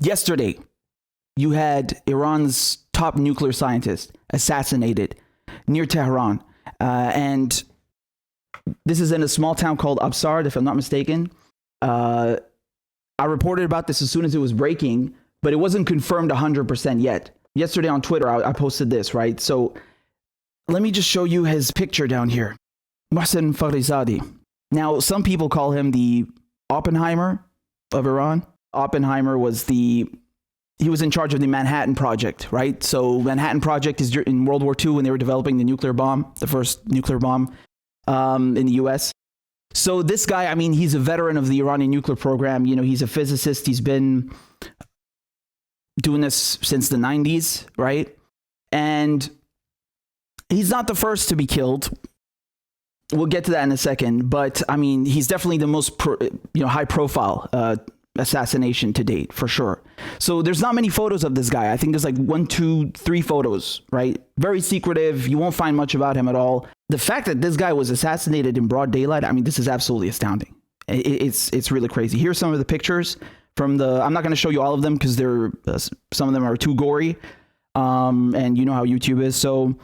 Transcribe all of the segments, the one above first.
Yesterday, you had Iran's top nuclear scientist assassinated near Tehran. And this is in a small town called Absard, if I'm not mistaken. I reported about this as soon as it was breaking, but it wasn't confirmed 100% yet. Yesterday on Twitter, I posted this, right? So let me just show you his picture down here. Mohsen Fakhrizadeh. Now, some people call him the Oppenheimer of Iran. Oppenheimer was he was in charge of the Manhattan Project, right? So Manhattan Project is in World War II when they were developing the nuclear bomb, the first nuclear bomb in the US. So this guy, I mean, he's a veteran of the Iranian nuclear program. You know, he's a physicist. He's been doing this since the 90s, right? And he's not the first to be killed. We'll get to that in a second. But I mean, he's definitely the most high profile assassination to date, for sure. So there's not many photos of this guy. I think there's like 1, 2, 3 photos, right? Very secretive. You won't find much about him at all. The fact that this guy was assassinated in broad daylight, I mean, this is absolutely astounding. It's really crazy. Here's some of the pictures from I'm not going to show you all of them because some of them are too gory. And you know how YouTube is. So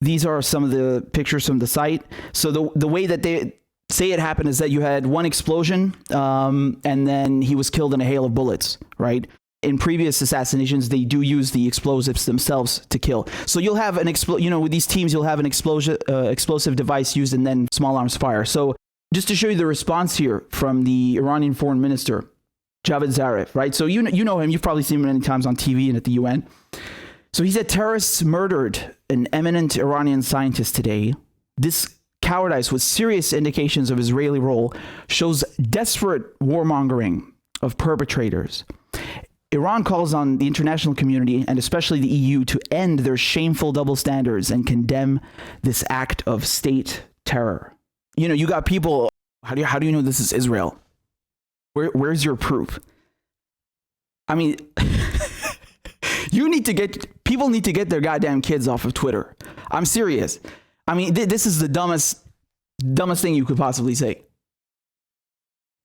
these are some of the pictures from the site. So the way that they say it happened is that you had one explosion and then he was killed in a hail of bullets, right? In previous assassinations, they do use the explosives themselves to kill. So you'll have with these teams, you'll have an explosive device used and then small arms fire. So just to show you the response here from the Iranian Foreign Minister, Javad Zarif, right? So you know him. You've probably seen him many times on TV and at the UN. So he said terrorists murdered an eminent Iranian scientist today. This cowardice with serious indications of Israeli role shows desperate warmongering of perpetrators. Iran calls on the international community and especially the EU to end their shameful double standards and condemn this act of state terror. You know, you got people, how do you know this is Israel? Where's your proof? I mean, people need to get their goddamn kids off of Twitter. I'm serious. I mean, this is the dumbest thing you could possibly say.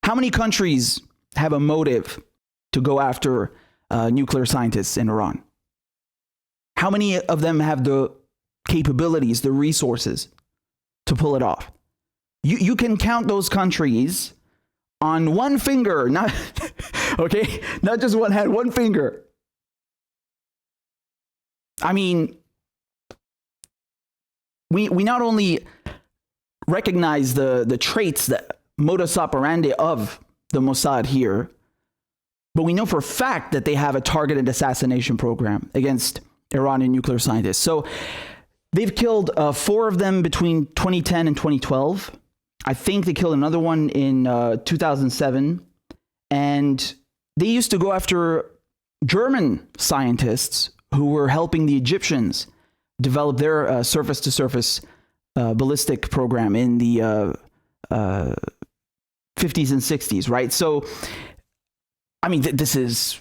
How many countries have a motive to go after nuclear scientists in Iran? How many of them have the capabilities, the resources to pull it off? You can count those countries on one finger, not okay, not just one hand, one finger. I mean, we not only recognize the traits, the modus operandi of the Mossad here, but we know for a fact that they have a targeted assassination program against Iranian nuclear scientists. So they've killed 4 of them between 2010 and 2012. I think they killed another one in 2007. And they used to go after German scientists who were helping the Egyptians develop their surface-to-surface ballistic program in the 50s and 60s, right? So, I mean, this is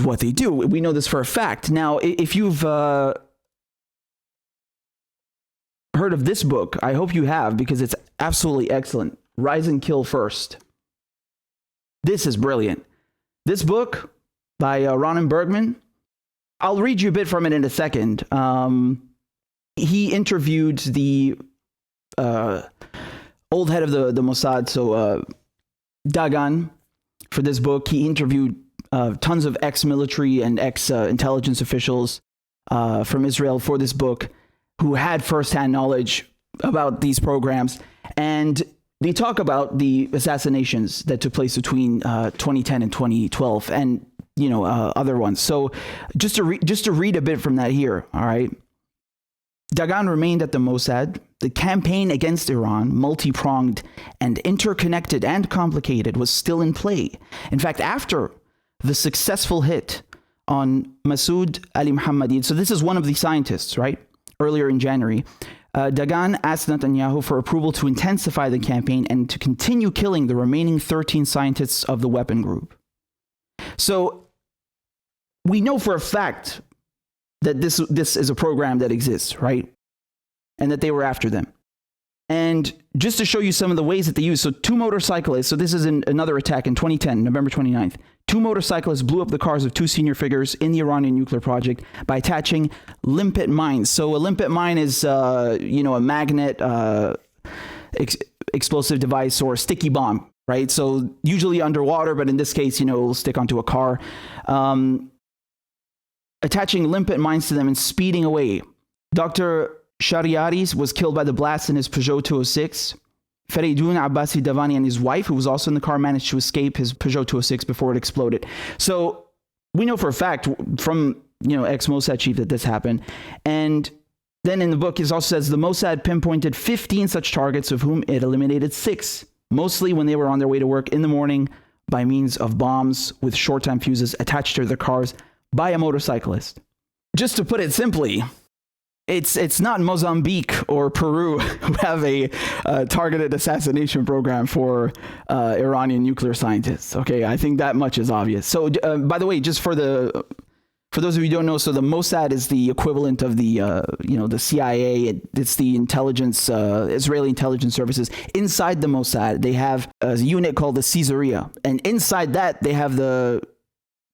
what they do. We know this for a fact. Now, if you've heard of this book, I hope you have, because it's absolutely excellent. Rise and Kill First. This is brilliant. This book by Ronan Bergman, I'll read you a bit from it in a second. He interviewed the old head of the Mossad, so Dagan, for this book. He interviewed tons of ex-military and ex-intelligence officials from Israel for this book who had firsthand knowledge about these programs. And they talk about the assassinations that took place between 2010 and 2012 and, other ones. So just to read a bit from that here, all right? Dagan remained at the Mossad. The campaign against Iran, multi-pronged and interconnected and complicated, was still in play. In fact, after the successful hit on Masoud Ali Mohammadi, so this is one of the scientists, right? Earlier in January, Dagan asked Netanyahu for approval to intensify the campaign and to continue killing the remaining 13 scientists of the weapon group. So we know for a fact that this is a program that exists, right? And that they were after them. And just to show you some of the ways that they use, so 2 motorcyclists, so this is another attack in 2010, November 29th. two motorcyclists blew up the cars of two senior figures in the Iranian nuclear project by attaching limpet mines. So a limpet mine is, a magnet, explosive device or sticky bomb, right? So usually underwater, but in this case, it'll stick onto a car. Attaching limpet mines to them and speeding away. Dr. Shariaris was killed by the blast in his Peugeot 206. Feridun Abbasi Davani and his wife, who was also in the car, managed to escape his Peugeot 206 before it exploded. So we know for a fact from, ex-Mossad chief that this happened. And then in the book, it also says the Mossad pinpointed 15 such targets, of whom it eliminated 6, mostly when they were on their way to work in the morning by means of bombs with short-time fuses attached to their cars by a motorcyclist. Just to put it simply, it's not Mozambique or Peru who have a targeted assassination program for Iranian nuclear scientists. Okay, I think that much is obvious. So, by the way, just for those of you who don't know, so the Mossad is the equivalent of the the CIA. It's the intelligence, Israeli intelligence services. Inside the Mossad, they have a unit called the Caesarea, and inside that they have the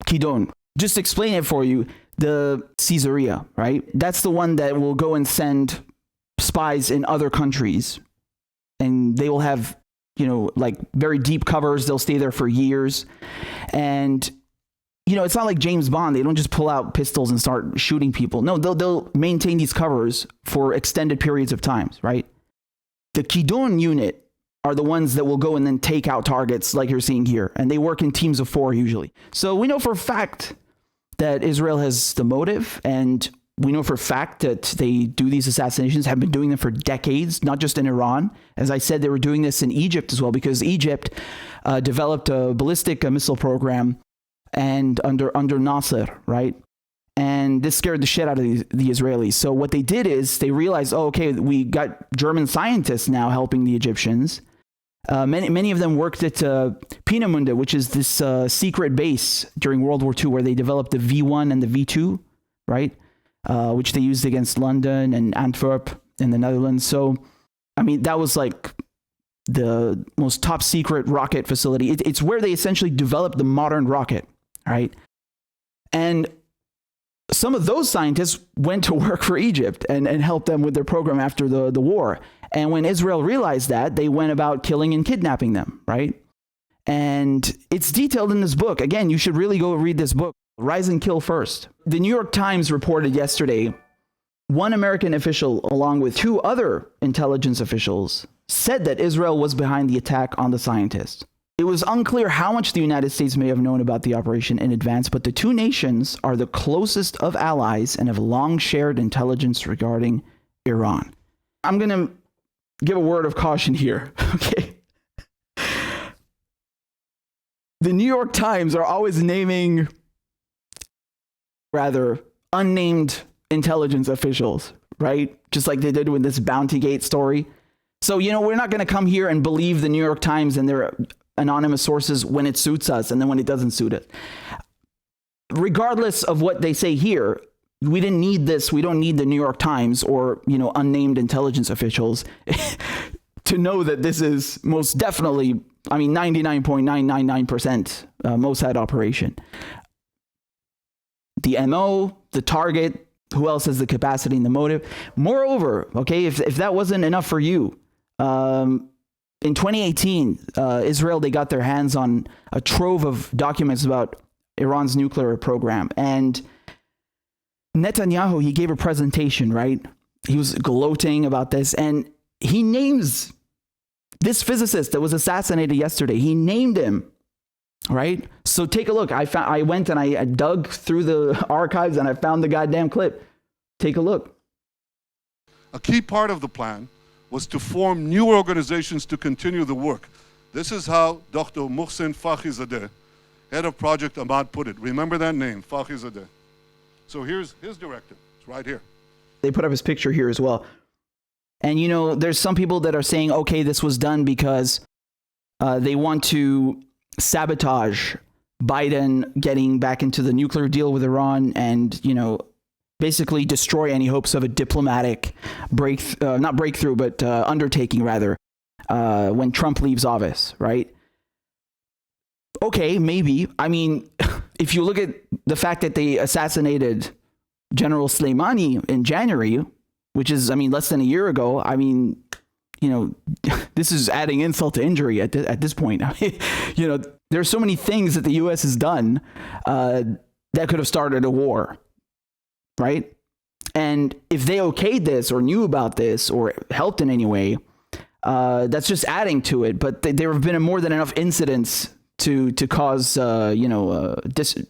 Kidon. Just to explain it for you. The Caesarea, right? That's the one that will go and send spies in other countries. And they will have, very deep covers. They'll stay there for years. And, it's not like James Bond. They don't just pull out pistols and start shooting people. No, they'll maintain these covers for extended periods of time, right? The Kidon unit are the ones that will go and then take out targets like you're seeing here. And they work in teams of 4 usually. So we know for a fact that Israel has the motive, and we know for a fact that they do these assassinations, have been doing them for decades, not just in Iran. As I said, they were doing this in Egypt as well, because Egypt developed a ballistic missile program and under Nasser, right? And this scared the shit out of the Israelis. So what they did is they realized, we got German scientists now helping the Egyptians. Many of them worked at Peenemünde, which is this secret base during World War II where they developed the V1 and the V2, right? Which they used against London and Antwerp in the Netherlands. So, that was like the most top secret rocket facility. It's where they essentially developed the modern rocket, right? And some of those scientists went to work for Egypt and helped them with their program after the war. And when Israel realized that, they went about killing and kidnapping them, right? And it's detailed in this book. Again, you should really go read this book, Rise and Kill First. The New York Times reported yesterday, one American official, along with 2 other intelligence officials, said that Israel was behind the attack on the scientists. It was unclear how much the United States may have known about the operation in advance, but the 2 nations are the closest of allies and have long shared intelligence regarding Iran. I'm going to give a word of caution here, okay? The New York Times are always naming unnamed intelligence officials, right? Just like they did with this Bountygate story. So, we're not going to come here and believe the New York Times and their anonymous sources when it suits us and then when it doesn't suit us. Regardless of what they say here, we didn't need this. We don't need the New York Times or, unnamed intelligence officials to know that this is most definitely, 99.999% Mossad operation. The MO, the target, who else has the capacity and the motive? Moreover, if that wasn't enough for you, in 2018, Israel, they got their hands on a trove of documents about Iran's nuclear program. And Netanyahu, he gave a presentation, right? He was gloating about this, and he names this physicist that was assassinated yesterday. He named him, right? So take a look. I went and I dug through the archives and I found the goddamn clip. Take a look. A key part of the plan was to form new organizations to continue the work. This is how Dr. Mohsen Fakhrizadeh, head of Project Ahmad, put it. Remember that name, Fakhrizadeh. So here's his directive. It's right here. They put up his picture here as well. And, there's some people that are saying, this was done because they want to sabotage Biden getting back into the nuclear deal with Iran and, basically destroy any hopes of a diplomatic undertaking rather, when Trump leaves office, right? Okay, maybe. I mean, if you look at the fact that they assassinated General Soleimani in January, which is, I mean, less than a year ago, I mean, you know, this is adding insult to injury at this point. I mean, you know, there are so many things that the U.S. has done that could have started a war, right? And if they okayed this or knew about this or helped in any way, that's just adding to it. But there have been more than enough incidents to cause, to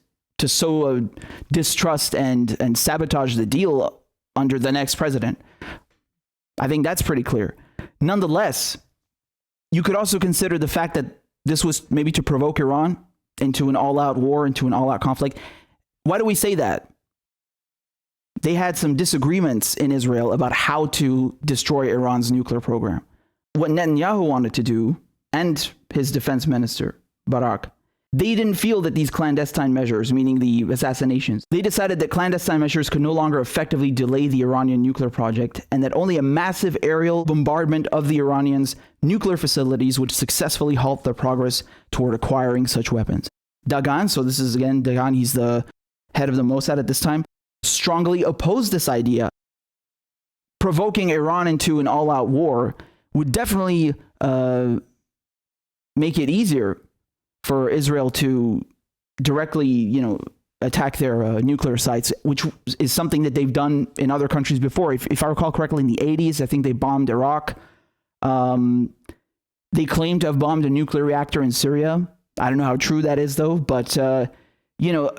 sow distrust and sabotage the deal under the next president. I think that's pretty clear. Nonetheless, you could also consider the fact that this was maybe to provoke Iran into an all-out war, into an all-out conflict. Why do we say that? They had some disagreements in Israel about how to destroy Iran's nuclear program. What Netanyahu wanted to do, and his defense minister, Barak, they didn't feel that these clandestine measures, meaning the assassinations, they decided that clandestine measures could no longer effectively delay the Iranian nuclear project, and that only a massive aerial bombardment of the Iranians' nuclear facilities would successfully halt their progress toward acquiring such weapons. Dagan, so this is again Dagan, he's the head of the Mossad at this time, strongly opposed this idea. Provoking Iran into an all-out war would definitely make it easier for Israel to directly, you know, attack their nuclear sites, which is something that they've done in other countries before. If I recall correctly, in the 80s, I think they bombed Iraq. They claim to have bombed a nuclear reactor in Syria. I don't know how true that is, though. But, you know,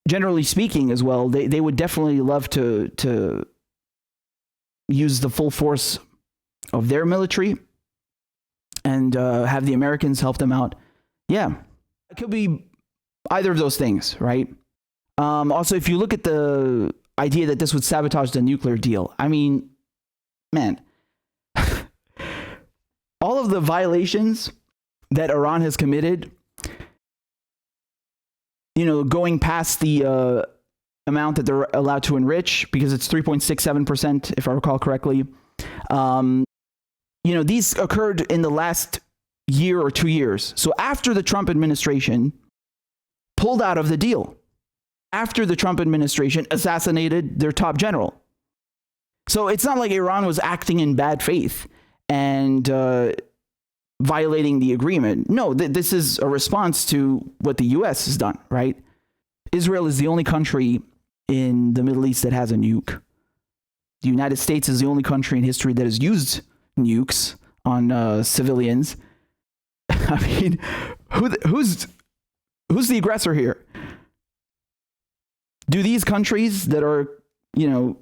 generally speaking as well, they would definitely love to use the full force of their military and have the Americans help them out. Yeah, it could be either of those things, right? Also, if you look at the idea that this would sabotage the nuclear deal, I mean, man, all of the violations that Iran has committed, you know, going past the amount that they're allowed to enrich, because it's 3.67%, if I recall correctly. You know, these occurred in the last year or 2 years. So after the Trump administration pulled out of the deal, after the Trump administration assassinated their top general. So it's not like Iran was acting in bad faith and violating the agreement. No, this is a response to what the U.S. has done, right? Israel is the only country in the Middle East that has a nuke. The United States is the only country in history that has used nukes on civilians. I mean, who's the aggressor here? Do these countries that are, you know,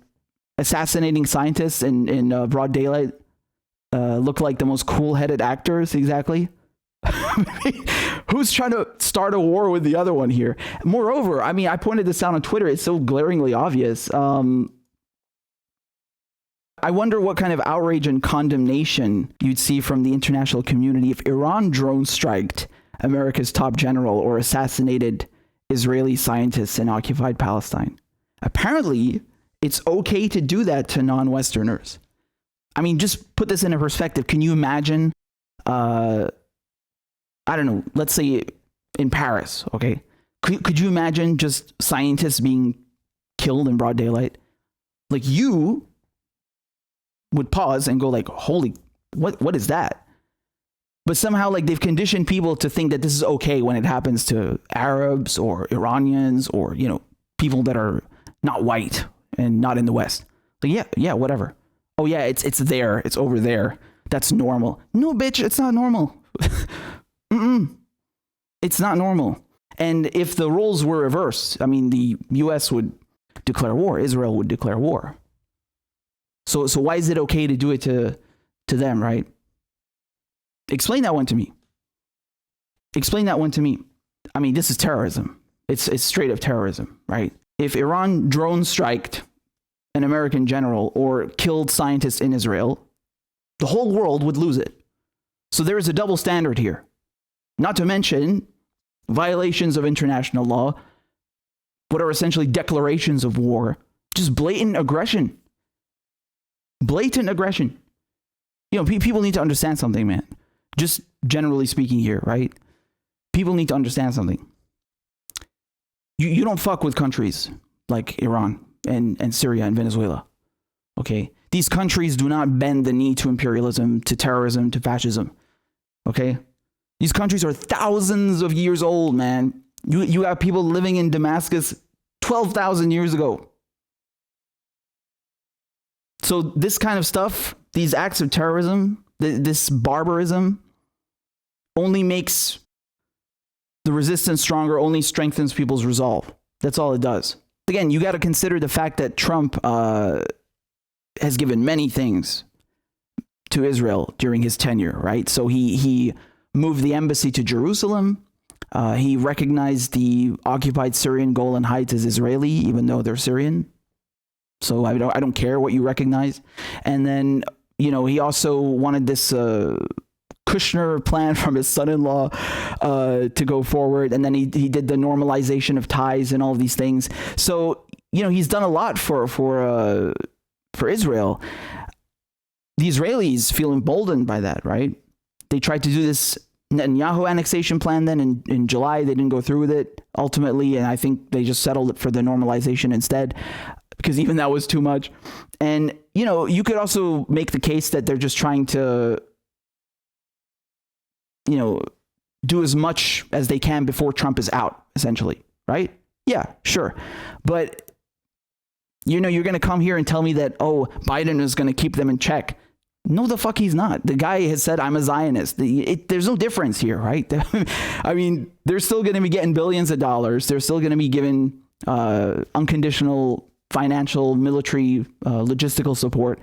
assassinating scientists in broad daylight look like the most cool-headed actors? Exactly. Who's trying to start a war with the other one here? Moreover, I mean, I pointed this out on Twitter. It's so glaringly obvious. I wonder what kind of outrage and condemnation you'd see from the international community if Iran drone striked America's top general or assassinated Israeli scientists in occupied Palestine. Apparently, it's okay to do that to non-Westerners. I mean, just put this into perspective. Can you imagine, I don't know, let's say in Paris, okay? Could you imagine just scientists being killed in broad daylight? Like, you would pause and go like, holy, what is that? But somehow, like, they've conditioned people to think that this is okay when it happens to Arabs or Iranians or, you know, people that are not white and not in the West. Like, yeah, whatever. Oh yeah, it's there, it's over there. That's normal. No, bitch, it's not normal. It's not normal. And if the roles were reversed, I mean, the U.S. would declare war, Israel would declare war. So why is it okay to do it to them, right? Explain that one to me. Explain that one to me. I mean, this is terrorism. It's straight up terrorism, right? If Iran drone striked an American general or killed scientists in Israel, the whole world would lose it. So there is a double standard here. Not to mention violations of international law, what are essentially declarations of war, just blatant aggression. Blatant aggression. You know, people need to understand something, man. Just generally speaking here, right? people need to understand something. You don't fuck with countries like Iran and Syria and Venezuela. Okay? These countries do not bend the knee to imperialism, to terrorism, to fascism. Okay? These countries are thousands of years old, man. You have people living in Damascus 12,000 years ago. So this kind of stuff, these acts of terrorism, this barbarism, only makes the resistance stronger, only strengthens people's resolve. That's all it does. Again, you got to consider the fact that Trump has given many things to Israel during his tenure, right? So he moved the embassy to Jerusalem. He recognized the occupied Syrian Golan Heights as Israeli, even though they're Syrian. So I don't care what you recognize. And then, he also wanted this Kushner plan from his son-in-law to go forward. And then he did the normalization of ties and all of these things. So, he's done a lot for Israel. The Israelis feel emboldened by that, right? They tried to do this Netanyahu annexation plan then in July. They didn't go through with it ultimately. And I think they just settled it for the normalization instead, because even that was too much. And, you could also make the case that they're just trying to, do as much as they can before Trump is out, essentially, right? Yeah, sure. But, you're going to come here and tell me that, Biden is going to keep them in check. No, the fuck he's not. The guy has said, I'm a Zionist. There's no difference here, right? I mean, they're still going to be getting billions of dollars. They're still going to be given unconditional financial, military, logistical support.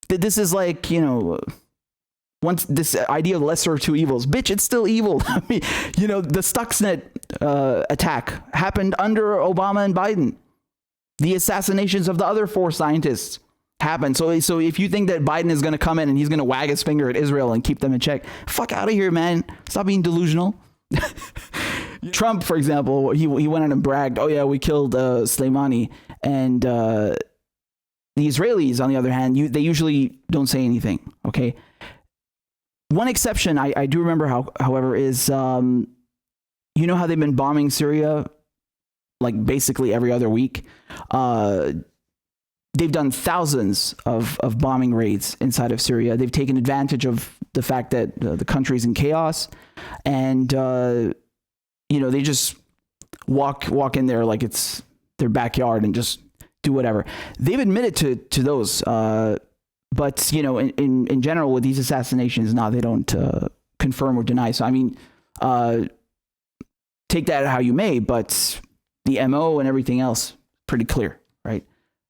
This is like, once this idea of lesser of two evils, bitch, it's still evil. I mean, the Stuxnet attack happened under Obama and Biden. The assassinations of the other 4 scientists happened. So if you think that Biden is going to come in and he's going to wag his finger at Israel and keep them in check, fuck out of here, man. Stop being delusional. Trump, for example, he went out and bragged, oh yeah, we killed Soleimani. And the Israelis, on the other hand, they usually don't say anything, okay? One exception I do remember, however, is, how they've been bombing Syria like basically every other week? They've done thousands of bombing raids inside of Syria. They've taken advantage of the fact that the country's in chaos, and they just walk in there like it's their backyard and just do whatever. They've admitted to those, but in general with these assassinations, they don't confirm or deny. So I mean, take that how you may, but the MO and everything else pretty clear.